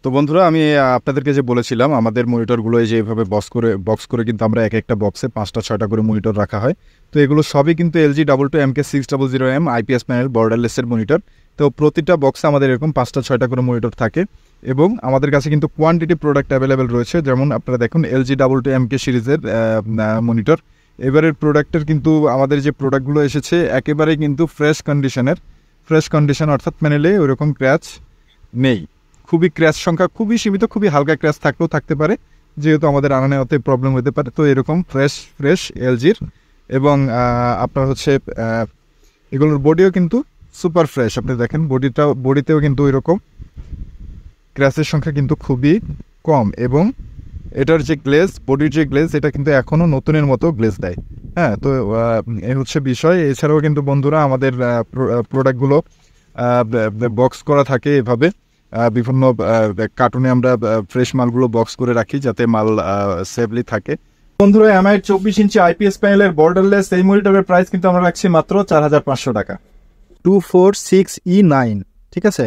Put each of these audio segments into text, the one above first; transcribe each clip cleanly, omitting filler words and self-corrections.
তো বন্ধুরা আমি আপনাদেরকে যে বলেছিলাম আমাদের মনিটরগুলো এই যে এইভাবে বক্স করে কিন্তু আমরা এক একটা বক্সে 5টা 6টা করে মনিটর রাখা হয়। তো এগুলো সবই কিন্তু LG 22MK600M IPS প্যানেল বর্ডারলেসের মনিটর। তো প্রতিটা বক্সে আমাদের এরকম 5টা 6টা করে মনিটর থাকে এবং আমাদের কাছে কিন্তু কোয়ান্টিটি প্রোডাক্ট অ্যাভেলেবেল রয়েছে। যেমন আপনারা দেখুন LG 22MK সিরিজের মনিটর। এবারের প্রোডাক্টের কিন্তু আমাদের যে প্রোডাক্টগুলো এসেছে একেবারেই কিন্তু ফ্রেশ কন্ডিশন অর্থাৎ প্যানেলে ওইরকম ক্র্যাচ নেই। খুবই ক্র্যাশ সংখ্যা খুবই সীমিত, খুবই হালকা ক্র্যাশ থাকলেও থাকতে পারে, যেহেতু আমাদের আনানে অত প্রবলেম হতে পারে। তো এরকম ফ্রেশ এলজির এবং আপনার হচ্ছে এগুলোর বডিও কিন্তু সুপার ফ্রেশ। আপনি দেখেন বডিতেও কিন্তু এরকম ক্র্যাশের সংখ্যা কিন্তু খুবই কম এবং এটার যে বডির যে গ্লেজ এটা কিন্তু এখনও নতুনের মতো গ্লেজ দেয়। হ্যাঁ, তো এই হচ্ছে বিষয়। এছাড়াও কিন্তু বন্ধুরা আমাদের প্রোডাক্টগুলো বক্স করা থাকে এভাবে। বিভিন্ন কার্টুনে আমরা ফ্রেশ মালগুলো বক্স করে রাখি যাতে মাল সেফলি থাকে। বন্ধুরা MI 24 ইঞ্চি IPS প্যানেলের বর্ডারলেস এই মনিটরের প্রাইস কিন্তু আমরা রাখছি মাত্র 4500 টাকা। 246E9, ঠিক আছে,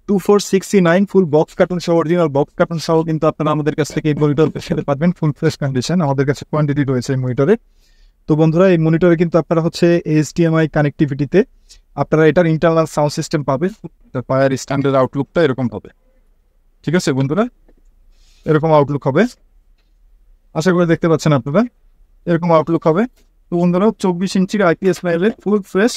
246E9 ফুল বক্স কার্টুন সহ, অরিজিনাল বক্স কার্টুন সহ কিন্তু আপনারা আমাদের কাছ থেকে এই মনিটর পেতে পারবেন ফুল ফ্রেশ কন্ডিশন। আমাদের কাছে কোয়ান্টিটি রয়েছে এই মনিটরে। তো বন্ধুরা এই মনিটরে কিন্তু আপনারা হচ্ছে HDMI কানেক্টিভিটিতে আপনারা এটার ইন্টারনাল সাউন্ড সিস্টেম পাবেন। পায়ার স্ট্যান্ডার্ড আউটলুকটা এরকম হবে, ঠিক আছে বন্ধুরা, এরকম আউটলুক হবে। আশা করে দেখতে পাচ্ছেন আপনারা, এরকম আউটলুক হবে। তো বন্ধুরা 24 ইঞ্চির IPS প্যানেলের ফুল ফ্রেশ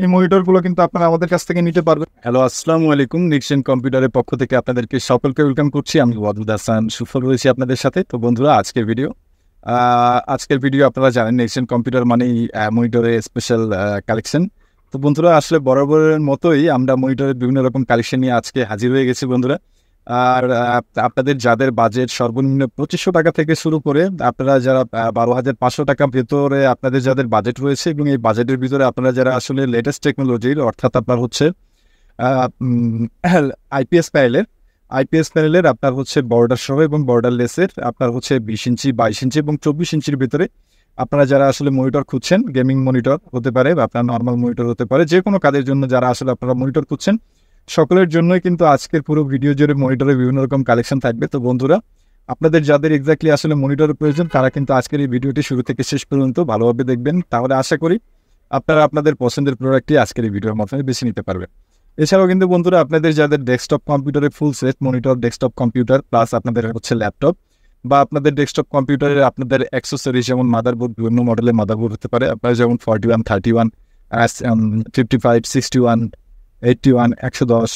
এই মনিটরগুলো কিন্তু আপনারা আমাদের কাছ থেকে নিতে পারবেন। হ্যালো, আসসালামু আলাইকুম। নিক্সন কম্পিউটারের পক্ষ থেকে আপনাদেরকে সকলকে ওয়েলকাম করছি। আমি ওয়াদুদ হাসান সুফল রয়েছি আপনাদের সাথে। তো বন্ধুরা আজকের ভিডিও আপনারা জানেন নিক্সন কম্পিউটার মানেই মনিটরের স্পেশাল কালেকশন। তো বন্ধুরা আসলে বরাবরের মতোই আমরা মনিটরের বিভিন্ন রকম কালেকশন নিয়ে আজকে হাজির হয়ে গেছি বন্ধুরা। আর আপনাদের যাদের বাজেট সর্বনিম্ন 2500 টাকা থেকে শুরু করে আপনারা যারা 12,500 টাকা ভেতরে আপনাদের যাদের বাজেট রয়েছে এবং এই বাজেটের ভিতরে আপনারা যারা আসলে লেটেস্ট টেকনোলজির অর্থাৎ আপনার হচ্ছে IPS প্যানেলের আপনার হচ্ছে বর্ডার সহ এবং বর্ডারলেসের আপনার হচ্ছে 20 ইঞ্চি 22 ইঞ্চি এবং 24 ইঞ্চির ভিতরে আপনারা যারা আসলে মনিটর খুঁজছেন, গেমিং মনিটর হতে পারে বা আপনার নর্মাল মনিটর হতে পারে, যে কোনো কাজের জন্য যারা আসলে আপনারা মনিটর খুঁজছেন সকলের জন্যই কিন্তু আজকের পুরো ভিডিও জুড়ে মনিটরের বিভিন্ন রকম কালেকশন থাকবে। তো বন্ধুরা আপনাদের যাদের এক্স্যাক্টলি আসলে মনিটরের প্রয়োজন তারা কিন্তু আজকের এই ভিডিওটি শুরু থেকে শেষ পর্যন্ত ভালোভাবে দেখবেন, তাহলে আশা করি আপনারা আপনাদের পছন্দের প্রোডাক্টটি আজকের এই ভিডিওর মাধ্যমে বেছে নিতে পারবেন। এছাড়াও কিন্তু বন্ধুরা আপনাদের যাদের ডেস্কটপ কম্পিউটারে full set monitor, desktop computer plus আপনাদের হচ্ছে ল্যাপটপ বা আপনাদের ডেস্কটপ কম্পিউটারে আপনাদের অ্যাক্সেসরিজ যেমন মাদারবোর্ড, বিভিন্ন মডেলের মাদারবোর্ড হতে পারে আপনার, যেমন 41, 31, 55, 61, 81, 110,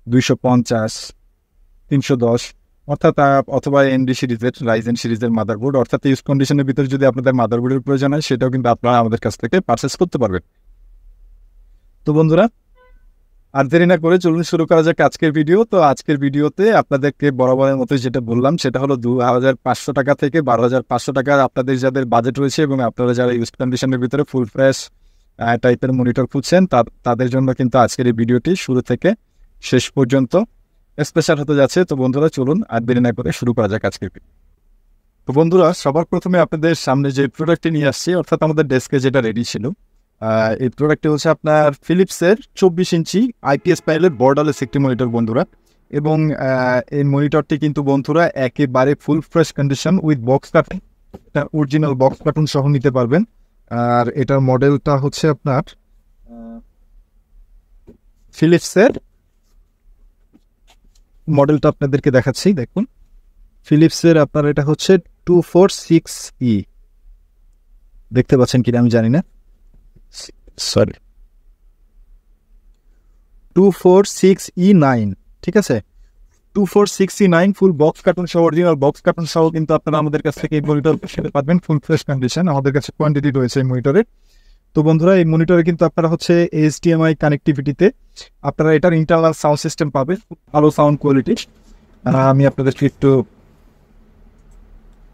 250, 310 অর্থাৎ অথবা ND সিরিজের, রাইজেন সিরিজের মাদারবোর্ড অর্থাৎ ইউজ কন্ডিশনের ভিতরে যদি আপনাদের মাদারবোর্ডের প্রয়োজন হয় সেটাও কিন্তু আপনারা আমাদের কাছ থেকে পারচেস করতে পারবেন। তো বন্ধুরা আর দেরি না করে চলুন শুরু করা যাক আজকের ভিডিও। তো আজকের ভিডিওতে আপনাদেরকে বরাবরের মতো যেটা বললাম সেটা হলো 2,500 টাকা থেকে 12,500 টাকা আপনাদের যাদের বাজেট রয়েছে এবং আপনারা যারা ইউজ কন্ডিশনের ভিতরে ফুল ফ্রেশ টাইপের মনিটর খুঁজছেন তাদের জন্য কিন্তু আজকের এই ভিডিওটি শুরু থেকে শেষ পর্যন্ত স্পেশাল হতে যাচ্ছে। তো বন্ধুরা চলুন আর দেরি না করে শুরু করা যাক আজকের ভিডিও। তো বন্ধুরা সবার প্রথমে আপনাদের সামনে যে প্রোডাক্টটি নিয়ে আসছি অর্থাৎ আমাদের ডেস্কে যেটা রেডি ছিল, এই প্রোডাক্টটি হচ্ছে আপনার ফিলিপসের 24 ইঞ্চি IPS প্যানেলের বর্ডারলেস একটি মনিটর বন্ধুরা। এবং এই মনিটরটি কিন্তু বন্ধুরা একেবারে full fresh condition with box cartoon, এটা অরিজিনাল বক্স কার্টুন সহ নিতে পারবেন। আর এটার মডেলটা হচ্ছে আপনার ফিলিপসের মডেলটা আপনাদেরকে দেখাচ্ছি, দেখুন ফিলিপসের আপনার এটা হচ্ছে 246E, দেখতে পাচ্ছেন কিনা আমি জানি না, সরি 246E9, ঠিক আছে, 246E9 ফুল বক্স কার্টুন সহ, অরিজিনাল বক্স কার্টুন সহ কিন্তু আপনারা আমাদের কাছ থেকে এই মনিটর পেতে পারবেন ফুল ফ্রেশ কন্ডিশন। আমাদের কাছে কোয়ান্টিটি রয়েছে এই মনিটরে। তো বন্ধুরা এই মনিটরে কিন্তু আপনারা হচ্ছে HDMI কানেক্টিভিটিতে আপনারা এটার ইন্টারনাল সাউন্ড সিস্টেম পাবেন, ভালো সাউন্ড কোয়ালিটি। আমি আপনাদেরকে একটু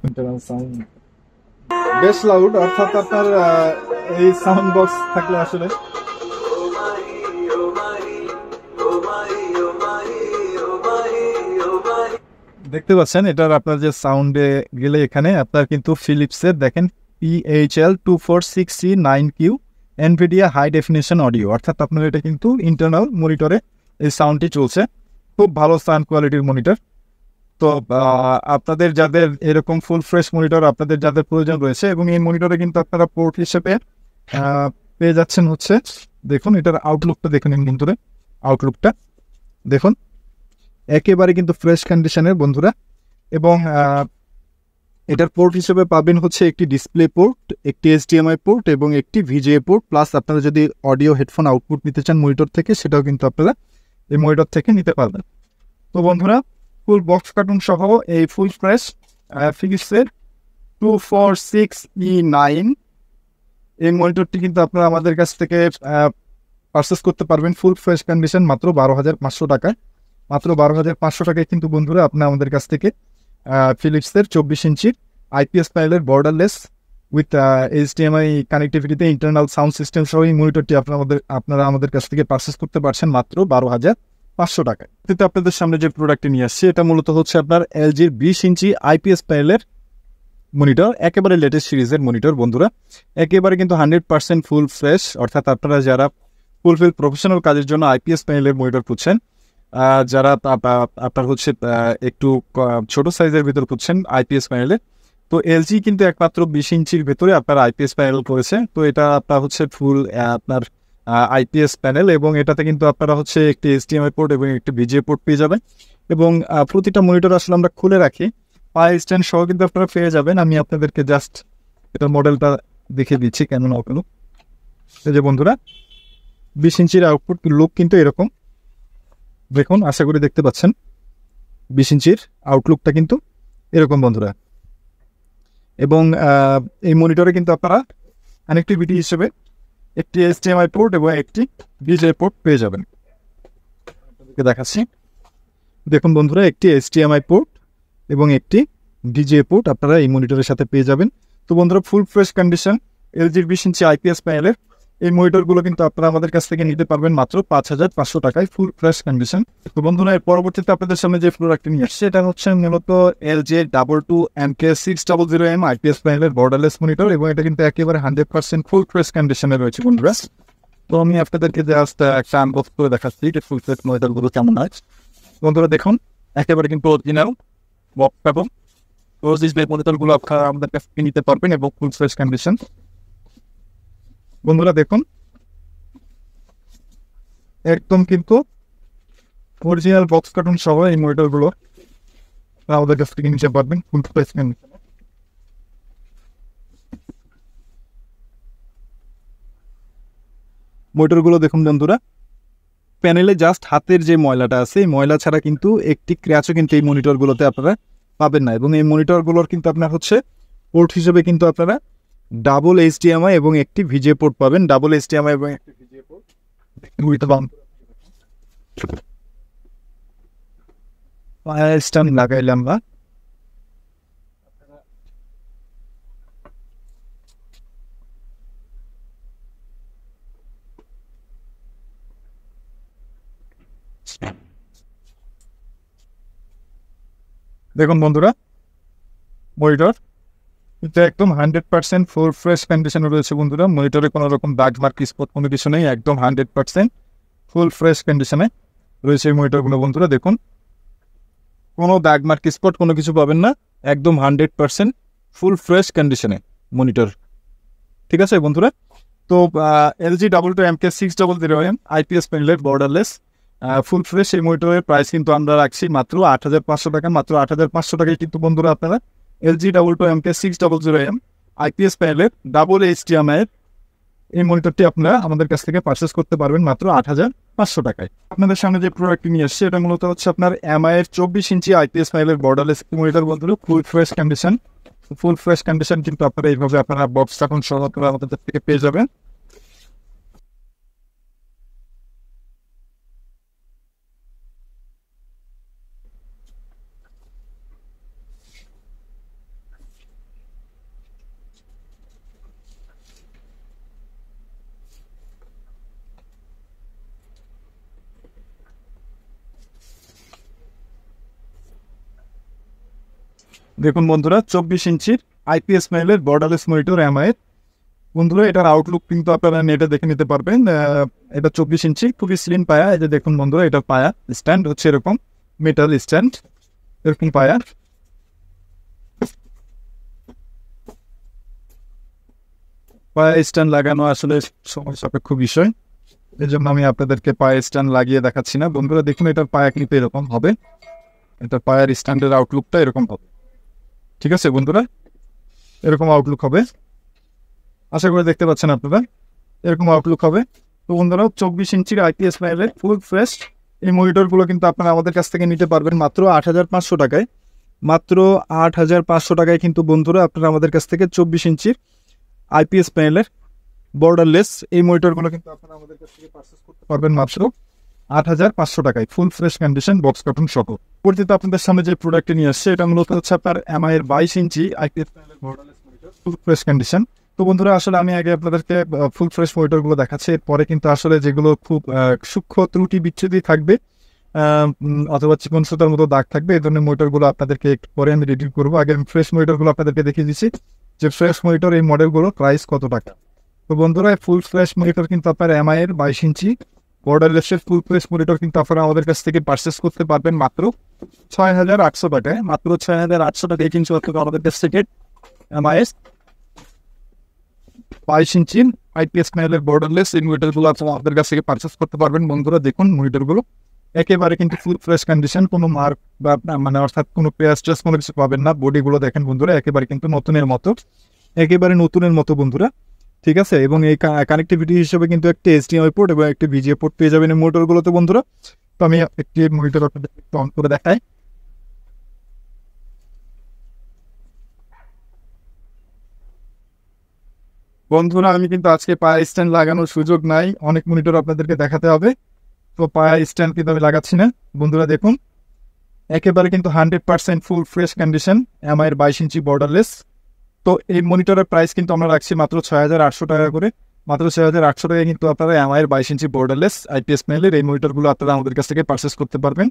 ইন্টারনাল সাউন্ড বেশ লাউড, অর্থাৎ আপনার এই সাউন্ড বক্স থাকলে আসলে দেখতে পাচ্ছেন এটার আপনার যে সাউন্ডে গেলে এখানে আপনার কিন্তু ফিলিপসের দেখেন PHL 246C9Q NVIDIA high definition audio, অর্থাৎ আপনার এটা কিন্তু ইন্টারনাল মনিটরে এই সাউন্ডটি চলছে। খুব ভালো সাউন্ড কোয়ালিটির মনিটর। তো আপনাদের যাদের এরকম ফুল ফ্রেশ মনিটর আপনাদের যাদের প্রয়োজন রয়েছে, এবং এই মনিটরে কিন্তু আপনারা পোর্ট হিসেবে পেয়ে যাচ্ছেন হচ্ছে, দেখুন এটার আউটলুকটা দেখুন, এই মনিটরে আউটলুকটা দেখুন, একেবারে কিন্তু ফ্রেশ কন্ডিশনের বন্ধুরা। এবং এটার পোর্ট হিসেবে পাবেন হচ্ছে একটি ডিসপ্লে পোর্ট, একটি HDMI পোর্ট এবং একটি VGA পোর্ট, প্লাস আপনারা যদি অডিও হেডফোন আউটপুট নিতে চান মনিটর থেকে, সেটাও কিন্তু আপনারা এই মনিটর থেকে নিতে পারবেন। তো বন্ধুরা, ফুল বক্স কার্টুন সহ এই ফুল ফ্রেশ ফিলিপসের 2406E9 এই মনিটরটি কিন্তু আপনারা আমাদের কাছ থেকে পারচেস করতে পারবেন ফুল ফ্রেশ কন্ডিশন মাত্র 12,500 টাকায়। মাত্র 12,500 টাকায় কিন্তু বন্ধুরা আপনি আমাদের কাছ থেকে ফিলিপসের 24 ইঞ্চির IPS প্যানেলের বর্ডারলেস উইথ HDMI কানেক্টিভিটিতে ইন্টারনাল সাউন্ড সিস্টেম সহ এই মনিটরটি আপনারা আমাদের কাছ থেকে পারচেস করতে পারছেন মাত্র 12,500 টাকায়। কিন্তু আপনাদের সামনে যে প্রোডাক্টটি নিয়ে আসছে এটা মূলত হচ্ছে আপনার LG-র 20 ইঞ্চি IPS প্যানেলের মনিটর, একেবারে লেটেস্ট সিরিজের মনিটর বন্ধুরা, একেবারে কিন্তু 100% ফুল ফ্রেশ। অর্থাৎ আপনারা যারা ফুলফিল প্রফেশনাল কাজের জন্য IPS প্যানেলের মনিটর খুঁজছেন, যারা আপনার হচ্ছে একটু ছোট সাইজের ভিতর খুঁজছেন IPS প্যানেলে, তো LG কিন্তু একমাত্র 20 ইঞ্চির ভেতরে আপনার IPS প্যানেল করেছে। তো এটা আপনার হচ্ছে ফুল আপনার IPS প্যানেল, এবং এটাতে কিন্তু আপনারা হচ্ছে একটি HDMI পোর্ট এবং একটি VGA পোর্ট পেয়ে যাবেন। এবং প্রতিটা মনিটর আসলে আমরা খুলে রাখি, পাওয়ার স্ট্যান্ড সহ কিন্তু আপনারা পেয়ে যাবেন। আমি আপনাদেরকে জাস্ট এটার মডেলটা দেখে দিচ্ছি কেমন আউটলুক। এই যে বন্ধুরা, 20 ইঞ্চির আউটপুট লুক কিন্তু এরকম দেখুন, আশা করি দেখতে পাচ্ছেন। 20 ইঞ্চির আউটলুকটা কিন্তু এরকম বন্ধুরা। এবং এই মনিটরে কিন্তু আপনারা কানেক্টিভিটি হিসেবে একটি HDMI পোর্ট এবং একটি VGA পোর্ট পেয়ে যাবেন। দেখাচ্ছি, দেখুন বন্ধুরা, একটি HDMI পোর্ট এবং একটি VGA পোর্ট আপনারা এই মনিটরের সাথে পেয়ে যাবেন। তো বন্ধুরা, ফুল ফ্রেশ কন্ডিশন LG-র 20 ইঞ্চি IPS প্যানেলের এই মনিটরগুলো কিন্তু আপনারা আমাদের কাছ থেকে নিতে পারবেন মাত্র 5,500 টাকায়, ফুল ফ্রেশ কন্ডিশন। তো বন্ধুরা, এর পরবর্তীতে আপনাদের সামনে যে প্রোডাক্টটি নিয়ে আসছে এটা হচ্ছে মূলত LG22MK600M IPS প্যানেলের বর্ডারলেস মনিটর, এবং এটা কিন্তু একেবারে 100% ফুল ফ্রেশ কন্ডিশনে রয়েছে বন্ধুরা। তো আমি আপনাদেরকে জাস্ট একটা আনবক্স করে দেখাচ্ছি যে ফুল ফ্রেশ মনিটরগুলো কেমন হয়। বন্ধুরা দেখুন, একেবারে কিন্তু অরিজিনাল বক্স এবং ডিসপ্লে মনিটরগুলো আপনারা আমাদের কাছ থেকে নিতে পারবেন এবং ফুল ফ্রেশ কন্ডিশন। বন্ধুরা দেখুন, একদম কিন্তু অরিজিনাল বক্স কার্টুন সহ এই মনিটরগুলো আমাদের কাছ থেকে নিতে পারবেন ফুল ফ্রেশ কন্ডিশন। মনিটরগুলো দেখুন বন্ধুরা, প্যানেলে জাস্ট হাতের যে ময়লাটা আছে এই ময়লা ছাড়া কিন্তু একটি ক্র্যাচও কিন্তু এই মনিটরগুলোতে আপনারা পাবেন না। এবং এই মনিটরগুলোর কিন্তু আপনার হচ্ছে পোর্ট হিসেবে কিন্তু আপনারা ডাবল HDMI এবং একটি VGA পোর্ট পাবেন, ডাবল HDMI এবং একটি VGA পোর্ট। স্ট্যান্ড লাগাইলাম বা দেখুন বন্ধুরা, মনিটর কিন্তু একদম 100% ফুল ফ্রেশ কন্ডিশনে রয়েছে বন্ধুরা। মনিটরে কোনো রকম দাগ মার্ক স্পট কোনো কিছু নেই, একদম 100% ফুল ফ্রেশ কন্ডিশনে রয়েছে এই মনিটরগুলো বন্ধুরা। দেখুন, কোনো দাগ মার্ক স্পট কোনো কিছু পাবেন না, একদম 100% ফুল ফ্রেশ কন্ডিশনে মনিটর। ঠিক আছে বন্ধুরা, তো LG22MK600M IPS প্যানেলের বর্ডারলেস ফুল ফ্রেশ এই মনিটরের প্রাইস কিন্তু আমরা রাখছি মাত্র 8,500 টাকা। মাত্র 8,500 টাকায় কিন্তু বন্ধুরা আপনারা LG22MK600M IPS প্যানেলের ডাবল HDMI এই মনিটরটি আপনারা আমাদের কাছ থেকে পারচেস করতে পারবেন মাত্র 8,500 টাকায়। আপনাদের সামনে যে প্রোডাক্টটি নিয়ে আসছে এটা মূলত হচ্ছে আপনার MI-এর 24 ইঞ্চি IPS প্যানেলের বর্ডারলেস মনিটর বন্ধুরা, full fresh condition. Full fresh condition কিন্তু আপনারা এইভাবে আপনারা বক্স কার্টুন সহ আমাদের থেকে পেয়ে যাবেন। দেখুন বন্ধুরা, 24 ইঞ্চির IPS প্যানেলের বর্ডারলেস মনিটর MI-এর বন্ধুরা এটার আউটলুক কিন্তু আপনারা নেটে দেখে নিতে পারবেন। এটা 24 ইঞ্চি, খুবই স্লিম পায়া। এই যে দেখুন বন্ধুরা, এটা পায়া স্ট্যান্ড হচ্ছে এরকম মেটাল স্ট্যান্ড, এরকম পায়া। পায়া স্ট্যান্ড লাগানো আসলে সময় সাপেক্ষ বিষয়, এই জন্য আমি আপনাদেরকে পায়া স্ট্যান্ড লাগিয়ে দেখাচ্ছি না। বন্ধুরা দেখুন, এটার পায়া কিন্তু এরকম হবে, এটার পায়ার স্ট্যান্ডের আউটলুকটা এরকম হবে। ঠিক আছে বন্ধুরা, এরকম আউটলুক হবে, আশা করে দেখতে পাচ্ছেন আপনারা, এরকম আউটলুক হবে। তো বন্ধুরা 24 ইঞ্চির আইপিএস প্যানেলের ফুল ফ্রেশ এই মনিটরগুলো কিন্তু আপনারা আমাদের কাছ থেকে নিতে পারবেন মাত্র 8,500 টাকায়। মাত্র 8,500 টাকায় কিন্তু বন্ধুরা আপনারা আমাদের কাছ থেকে 24 ইঞ্চির আইপিএস প্যানেলের বর্ডারলেস এই মনিটরগুলো কিন্তু আপনারা আমাদের কাছ থেকে পারচেস করতে পারবেন মাত্র 8,500 টাকায়, full fresh condition, box cartoon সহ। পরিচিত আপনাদের সামনে যে প্রোডাক্টটি নিয়ে আসছে, এটা মূলত হচ্ছে আপনার এমআই এর 22 ইঞ্চি আইপিএস প্যানেলের borderless monitor, full fresh condition. তো বন্ধুরা আসলে আমি আগে আপনাদেরকে ফুল ফ্রেশ মনিটরগুলো দেখাচ্ছি, এরপরে কিন্তু আসলে যেগুলো খুব সূক্ষ্ম ত্রুটি বিচ্ছুতি থাকবে অথবা চিকন সুতার মতো দাগ থাকবে, এই ধরনের মনিটরগুলো আপনাদেরকে একটু পরে আমি রিভিউ করবো। আগে আমি ফ্রেশ মনিটরগুলো আপনাদেরকে দেখিয়ে দিচ্ছি যে ফ্রেশ মনিটর এই মডেলগুলো প্রাইস কত টাকা। তো বন্ধুরা ফুল ফ্রেশ মনিটর কিন্তু আপনার এমআই এর 22 ইঞ্চি বর্ডারলেসের ফুল ফ্রেশ মনিটর কিন্তু আপনারা আমাদের কাছ থেকে পারচেস করতে পারবেন মাত্র 6,800 টাকায়। মাত্র 6,800 টাকায় কিন্তু আপনারা আমাদের কাছ থেকে এমআই এর 22 ইঞ্চি আইপিএস প্যানেলের বর্ডারলেস এই মনিটরগুলো আপনারা আমাদের কাছ থেকে পারচেস করতে পারবেন। বন্ধুরা দেখুন মনিটরগুলো একেবারে কিন্তু ফুল ফ্রেশ কন্ডিশন, কোনো মার্ক বা মানে অর্থাৎ কোনো পেয়ার স্ট্রেস কোনো কিছু পাবেন না। বডিগুলো দেখেন বন্ধুরা, একেবারে কিন্তু নতুনের মতো, একেবারে নতুনের মতো বন্ধুরা। ঠিক আছে, এবং এই কানেক্টিভিটি হিসেবে কিন্তু একটি এইচডিএমআই পোর্ট এবং একটি ভিজিএ পোর্ট পেয়ে যাবেন এই মোটরগুলোতে বন্ধুরা। তো আমি একটি মনিটর আপনাদের অন করে দেখাই। বন্ধুরা আমি কিন্তু আজকে পায়া স্ট্যান্ড লাগানোর সুযোগ নাই, অনেক মনিটর আপনাদেরকে দেখাতে হবে, তো পায়া স্ট্যান্ড কিন্তু আমি লাগাচ্ছি না। বন্ধুরা দেখুন একেবারে কিন্তু 100% ফুল ফ্রেশ কন্ডিশন এমআই এর 22 ইঞ্চি বর্ডারলেস। তো এই মনিটরের প্রাইস কিন্তু আমরা রাখছি মাত্র 6,800 টাকা করে। মাত্র 6,800 টাকায় কিন্তু আপনারা এমআই এর 22 ইঞ্চি বর্ডারলেস আইপিএস প্যানেলের এই মনিটরগুলো আপনারা আমাদের কাছ থেকে পারচেস করতে পারবেন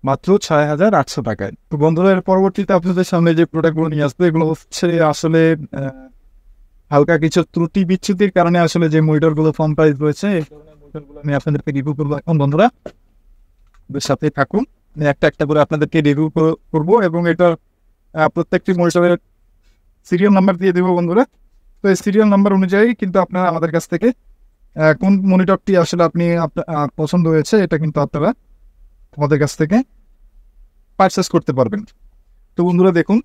মাত্র 6,800 টাকায়। তো বন্ধুরা এর পরবর্তীতে আপনাদের সামনে যে প্রোডাক্টগুলো নিয়ে আসবে, এগুলো হচ্ছে আসলে হালকা কিছু ত্রুটি বিচ্ছুতির কারণে আসলে যে মনিটরগুলো ফর্ম প্রাইস রয়েছে, এই ধরনের মনিটরগুলো আমি আপনাদেরকে রিভিউ করবো এখন। বন্ধুরা সাথে থাকুন, আমি একটা একটা করে আপনাদেরকে রিভিউ করবো এবং এটা প্রত্যেকটি মনিটরের সিরিয়াল নাম্বার দিয়ে দেবো বন্ধুরা। তো এই সিরিয়াল নাম্বার অনুযায়ী কিন্তু আপনারা আমাদের কাছ থেকে কোন মনিটরটি আসলে আপনি পছন্দ হয়েছে এটা কিন্তু আপনারা আমাদের কাছ থেকে পারচেস করতে পারবেন। তো বন্ধুরা দেখুন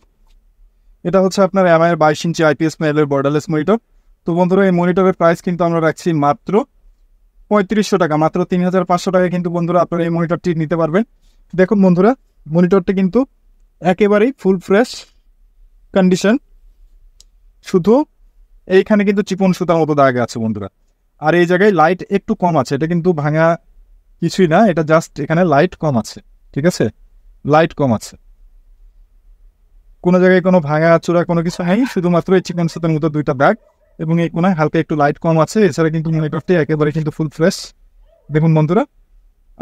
এটা হচ্ছে আপনার এমআই এর 22 ইঞ্চি আইপিএস প্যানেলের বর্ডারলেস মনিটর। তো বন্ধুরা এই মনিটরের প্রাইস কিন্তু আমরা রাখছি মাত্র 3,500 টাকা, মাত্র 3,500 টাকায় কিন্তু বন্ধুরা আপনারা এই মনিটরটি নিতে পারবেন। দেখুন বন্ধুরা মনিটরটি কিন্তু একেবারেই ফুল ফ্রেশ কন্ডিশন, শুধু এইখানে কিন্তু চিকন সুতার মতো দাগ আছে বন্ধুরা, আর এই জায়গায় লাইট একটু কম আছে, এটা কিন্তু ভাঙা কিছুই না, এটা জাস্ট এখানে লাইট কম আছে। ঠিক আছে, লাইট কম আছে, কোনো জায়গায় কোনো ভাঙা চূড়া কোনো কিছু নেই, শুধুমাত্র এই চিকন সুতার মতো দুইটা দাগ এবং এই কোনায় হালকা একটু লাইট কম আছে। এছাড়া কিন্তু মনিটরটি একেবারে কিন্তু ফুল ফ্রেশ। দেখুন বন্ধুরা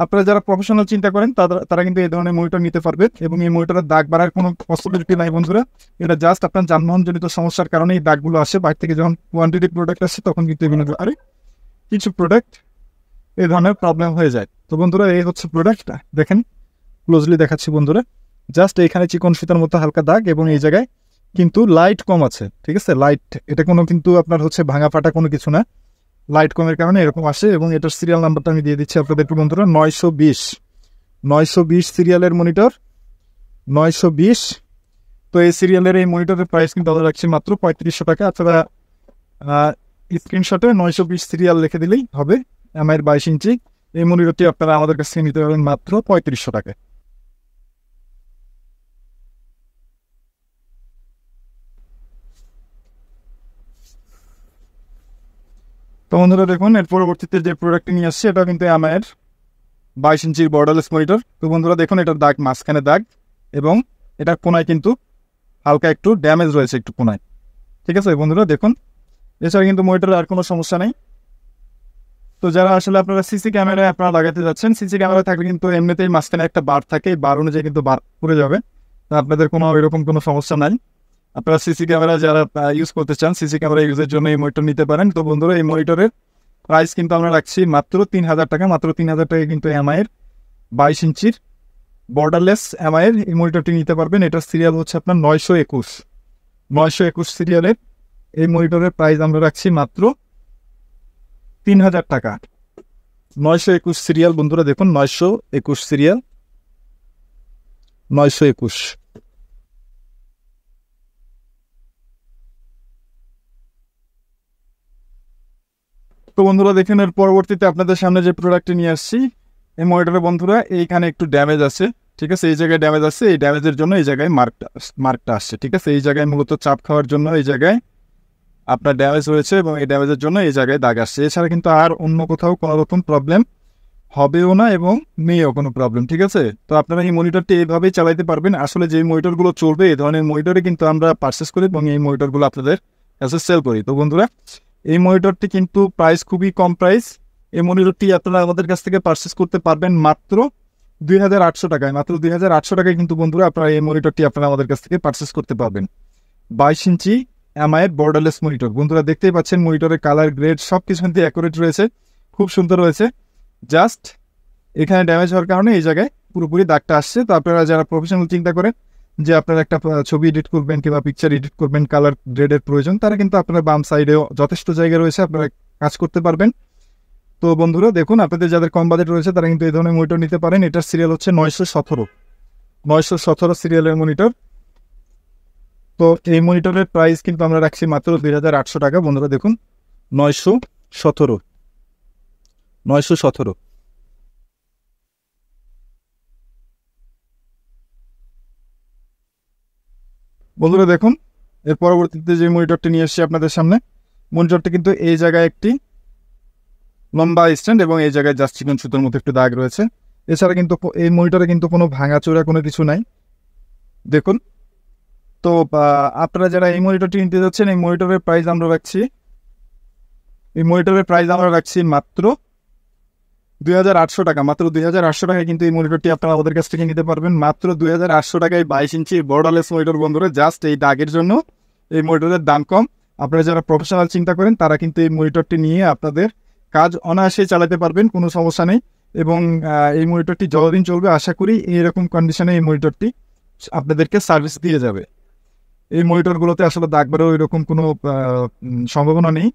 আপনারা যারা প্রফেশনাল চিন্তা করেন তারা কিন্তু এই ধরনের মনিটর নিতে পারবেন এবং এই মনিটরের দাগ বাড়ার কোনো পসিবিলিটি নাই বন্ধুরা। এটা জাস্ট আপনার যানবাহনজনিত সমস্যার কারণে এই দাগগুলো আসে, বাইরে থেকে যখন কোয়ান্টিটি প্রোডাক্ট আসে তখন কিন্তু এগুলো আরে কিছু প্রোডাক্ট এই ধরনের প্রবলেম হয়ে যায়। তো বন্ধুরা এই হচ্ছে প্রোডাক্ট, দেখেন ক্লোজলি দেখাচ্ছি বন্ধুরা, জাস্ট এইখানে চিকন ফিতার মতো হালকা দাগ এবং এই জায়গায় কিন্তু লাইট কম আছে। ঠিক আছে, লাইট, এটা কোনো কিন্তু আপনার হচ্ছে ভাঙা ফাটা কোনো কিছু না, লাইট কমের কারণে এরকম আসে। এবং এটার সিরিয়াল নাম্বারটা আমি দিয়ে দিচ্ছি আপনাদের বন্ধুরা, 920 সিরিয়ালের মনিটর 920। তো এই সিরিয়ালের এই মনিটরের প্রাইস কিন্তু আমরা রাখছি মাত্র 3,500 টাকা। আপনারা স্ক্রিনশটে 920 সিরিয়াল লিখে দিলেই হবে। এমআই এর 22 ইঞ্চি এই মনিটরটি আপনারা আমাদের কাছ থেকে নিতে পারবেন মাত্র 3,500 টাকায়। তো বন্ধুরা দেখুন এর পরবর্তীতে যে প্রোডাক্টটি নিয়ে আসছে এটা কিন্তু এমআই এর 22 ইঞ্চির বর্ডারলেস মনিটর। তো বন্ধুরা দেখুন এটার দাগ, মাঝখানে দাগ এবং এটার কোনায় কিন্তু হালকা একটু ড্যামেজ রয়েছে একটু কোনায়। ঠিক আছে বন্ধুরা দেখুন, এছাড়া কিন্তু মনিটরের আর কোনো সমস্যা নেই। তো যারা আসলে আপনারা সিসি ক্যামেরায় আপনারা লাগাতে যাচ্ছেন, সিসি ক্যামেরা থাকলে কিন্তু এমনিতেই মাঝখানে একটা বার থাকে, বার অনুযায়ী কিন্তু বার করে যাবে, আপনাদের কোনো এরকম কোনো সমস্যা নাই। আপনারা সিসি ক্যামেরা যারা ইউজ করতে চান, সিসি ক্যামেরা ইউজের জন্য এই মনিটর নিতে পারেন। তো বন্ধুরা, এই মনিটরের প্রাইস কিন্তু আমরা রাখছি মাত্র 3,000 টাকা। মাত্র 3,000 টাকা কিন্তু এমআইয়ের 22 ইঞ্চির বর্ডারলেস এমআইয়ের এই মনিটরটি নিতে পারবেন। এটার সিরিয়াল হচ্ছে আপনার 921 সিরিয়ালের এই মনিটরের প্রাইস আমরা রাখছি মাত্র 3,000 টাকা। 921 সিরিয়াল বন্ধুরা, দেখুন 921 সিরিয়াল, 921। তো বন্ধুরা দেখেন, এর পরবর্তীতে আপনাদের সামনে যে প্রোডাক্টটি নিয়ে আসছি, এই মনিটরে বন্ধুরা এইখানে একটু ড্যামেজ আছে, ঠিক আছে? এই জায়গায় ড্যামেজ আছে, এই ড্যামেজের জন্য এই জায়গায় মার্কটা আসছে, ঠিক আছে? এই জায়গায় মূলত চাপ খাওয়ার জন্য এই জায়গায় আপনার ড্যামেজ হয়েছে এবং এই ড্যামেজের জন্য এই জায়গায় দাগ আসছে। এছাড়া কিন্তু আর অন্য কোথাও কোনো রকম প্রবলেম হবেও না এবং নেইও কোনো প্রবলেম, ঠিক আছে? তো আপনারা এই মনিটরটি এইভাবেই চালাইতে পারবেন। আসলে যে মনিটরগুলো চলবে, এই ধরনের মনিটরে কিন্তু আমরা পারচেস করি এবং এই মনিটরগুলো আপনাদের কাছে সেল করি। তো বন্ধুরা, এই মনিটরটি কিন্তু প্রাইস খুবই কম প্রাইস। এই মনিটরটি আপনারা আমাদের কাছ থেকে পারচেস করতে পারবেন মাত্র 2,800 টাকায়। মাত্র 2,800 টাকায় কিন্তু বন্ধুরা আপনারা এই মনিটরটি আপনারা আমাদের কাছ থেকে পারচেস করতে পারবেন। 22 ইঞ্চি এমআইয়ের বর্ডারলেস মনিটর। বন্ধুরা দেখতেই পাচ্ছেন, মনিটরের কালার, গ্রেড সব কিছু কিন্তু অ্যাকুরেট রয়েছে, খুব সুন্দর রয়েছে। জাস্ট এখানে ড্যামেজ হওয়ার কারণে এই জায়গায় পুরোপুরি দাগটা আসছে। তো আপনারা যারা প্রফেশনাল চিন্তা করেন যে আপনারা একটা ছবি এডিট করবেন কিংবা পিকচার এডিট করবেন, কালার গ্রেডের প্রয়োজন, তারা কিন্তু আপনার বাম সাইডেও যথেষ্ট জায়গা রয়েছে, আপনারা কাজ করতে পারবেন। তো বন্ধুরা দেখুন, আপনাদের যাদের কম বাজেট রয়েছে তারা কিন্তু এই ধরনের মনিটর নিতে পারেন। এটার সিরিয়াল হচ্ছে 917 সিরিয়ালের মনিটর। তো এই মনিটরের প্রাইস কিন্তু আমরা রাখছি মাত্র 2,800 টাকা। বন্ধুরা দেখুন, 917। বন্ধুরা দেখুন, এর পরবর্তীতে যে মনিটরটি নিয়ে এসেছি আপনাদের সামনে, মনিটরটি কিন্তু এই জায়গায় একটি লম্বা স্ট্যান্ড এবং এই জায়গায় জাস্ট চিকন সুতোর মতো একটু দাগ রয়েছে। এছাড়া কিন্তু এই মনিটরে কিন্তু কোনো ভাঙাচোরা কোনো কিছু নাই, দেখুন। তো আপনারা যারা এই মনিটরটি নিতে যাচ্ছেন, এই মনিটরের প্রাইস আমরা রাখছি মাত্র 2,800 টাকা। মাত্র 2,800 টাকায় কিন্তু এই মনিটরটি আপনারা আমাদের কাছ থেকে নিতে পারবেন। মাত্র 2,800 টাকায় 22 ইঞ্চি বর্ডারলেস মনিটর। বন্ধুরা জাস্ট এই দাগের জন্য এই মনিটরের দাম কম। আপনারা যারা প্রফেশনাল চিন্তা করেন তারা কিন্তু এই মনিটরটি নিয়ে আপনাদের কাজ অনায়াসে চালাতে পারবেন, কোনো সমস্যা নেই। এবং এই মনিটরটি যতদিন চলবে, আশা করি এইরকম কন্ডিশনে এই মনিটরটি আপনাদেরকে সার্ভিস দিয়ে যাবে। এই মনিটরগুলোতে আসলে দাগ বাড়ার এরকম কোনো সম্ভাবনা নেই।